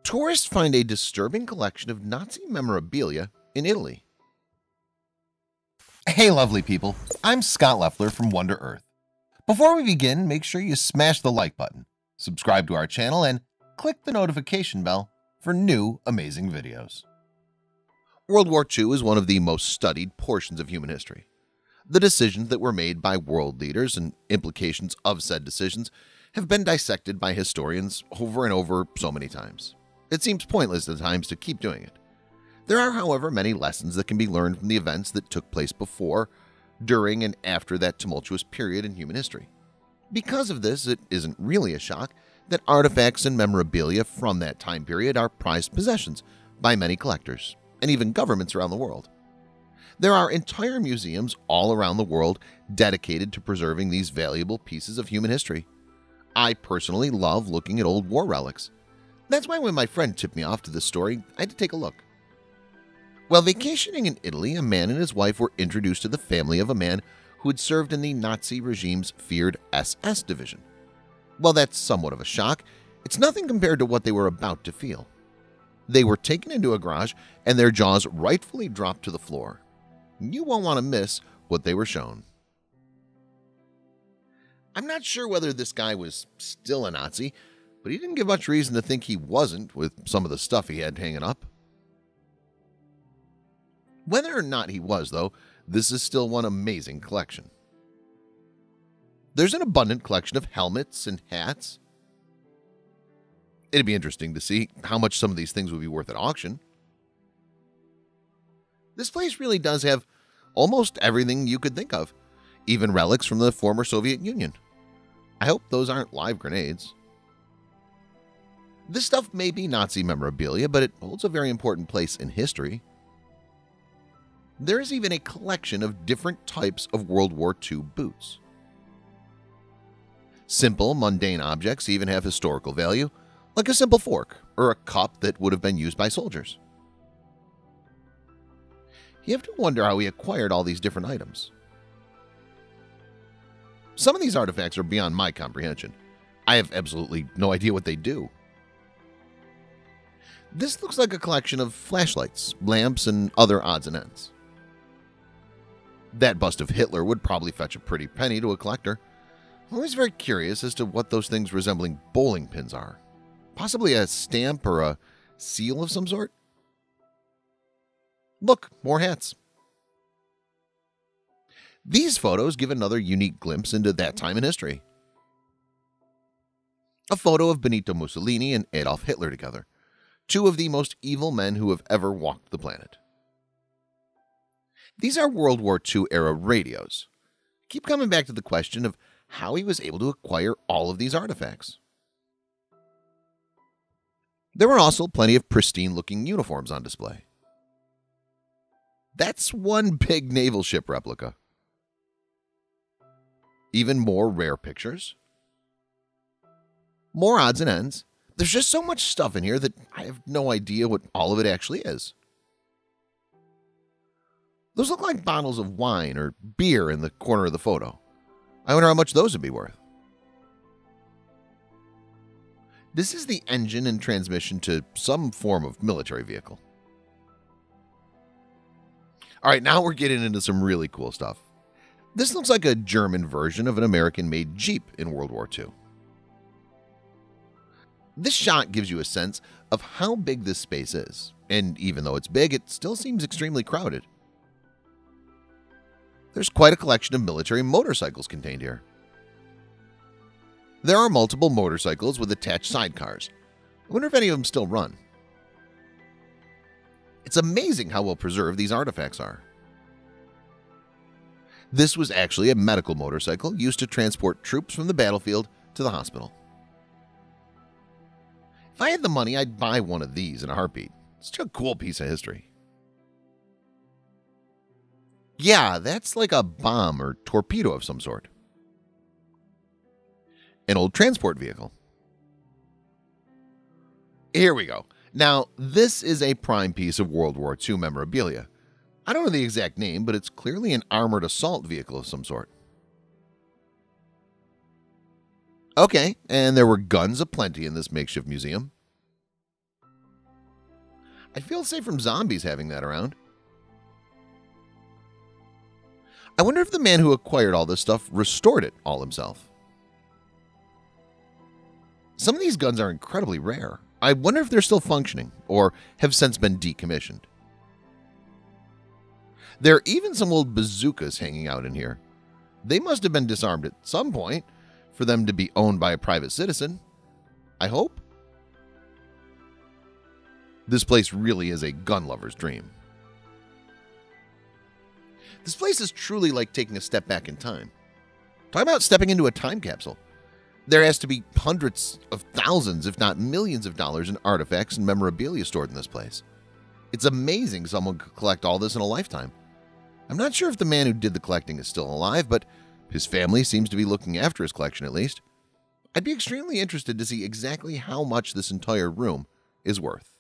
Tourists find a disturbing collection of Nazi memorabilia in Italy. Hey lovely people, I'm Scott Leffler from Wonder Earth. Before we begin, make sure you smash the like button, subscribe to our channel, and click the notification bell for new amazing videos. World War II is one of the most studied portions of human history. The decisions that were made by world leaders and implications of said decisions have been dissected by historians over and over so many times. It seems pointless at times to keep doing it. There are, however, many lessons that can be learned from the events that took place before, during, and after that tumultuous period in human history. Because of this, it isn't really a shock that artifacts and memorabilia from that time period are prized possessions by many collectors and even governments around the world. There are entire museums all around the world dedicated to preserving these valuable pieces of human history. I personally love looking at old war relics. That's why when my friend tipped me off to this story, I had to take a look. While vacationing in Italy, a man and his wife were introduced to the family of a man who had served in the Nazi regime's feared SS division. While that's somewhat of a shock, it's nothing compared to what they were about to feel. They were taken into a garage and their jaws rightfully dropped to the floor. You won't want to miss what they were shown. I'm not sure whether this guy was still a Nazi, but he didn't give much reason to think he wasn't with some of the stuff he had hanging up. Whether or not he was, though, this is still one amazing collection. There's an abundant collection of helmets and hats. It'd be interesting to see how much some of these things would be worth at auction. This place really does have almost everything you could think of, even relics from the former Soviet Union. I hope those aren't live grenades. This stuff may be Nazi memorabilia, but it holds a very important place in history. There is even a collection of different types of World War II boots. Simple, mundane objects even have historical value, like a simple fork or a cup that would have been used by soldiers. You have to wonder how he acquired all these different items. Some of these artifacts are beyond my comprehension. I have absolutely no idea what they do. This looks like a collection of flashlights, lamps, and other odds and ends. That bust of Hitler would probably fetch a pretty penny to a collector. I'm always very curious as to what those things resembling bowling pins are. Possibly a stamp or a seal of some sort? Look, more hats. These photos give another unique glimpse into that time in history. A photo of Benito Mussolini and Adolf Hitler together, two of the most evil men who have ever walked the planet. These are World War II era radios. Keep coming back to the question of how he was able to acquire all of these artifacts. There were also plenty of pristine-looking uniforms on display. That's one big naval ship replica. Even more rare pictures. More odds and ends. There's just so much stuff in here that I have no idea what all of it actually is. Those look like bottles of wine or beer in the corner of the photo. I wonder how much those would be worth. This is the engine and transmission to some form of military vehicle. All right, now we're getting into some really cool stuff. This looks like a German version of an American-made Jeep in World War II. This shot gives you a sense of how big this space is, and even though it's big, it still seems extremely crowded. There's quite a collection of military motorcycles contained here. There are multiple motorcycles with attached sidecars. I wonder if any of them still run. It's amazing how well preserved these artifacts are. This was actually a medical motorcycle used to transport troops from the battlefield to the hospital. If I had the money, I'd buy one of these in a heartbeat. It's such a cool piece of history. Yeah, that's like a bomb or torpedo of some sort. An old transport vehicle. Here we go. Now, this is a prime piece of World War II memorabilia. I don't know the exact name, but it's clearly an armored assault vehicle of some sort. Okay, and there were guns aplenty in this makeshift museum. I'd feel safe from zombies having that around. I wonder if the man who acquired all this stuff restored it all himself. Some of these guns are incredibly rare. I wonder if they're still functioning or have since been decommissioned. There are even some old bazookas hanging out in here. They must have been disarmed at some point for them to be owned by a private citizen. I hope. This place really is a gun lover's dream. This place is truly like taking a step back in time. Talk about stepping into a time capsule. There has to be hundreds of thousands, if not millions of dollars in artifacts and memorabilia stored in this place. It's amazing someone could collect all this in a lifetime. I'm not sure if the man who did the collecting is still alive, but his family seems to be looking after his collection at least. I'd be extremely interested to see exactly how much this entire room is worth.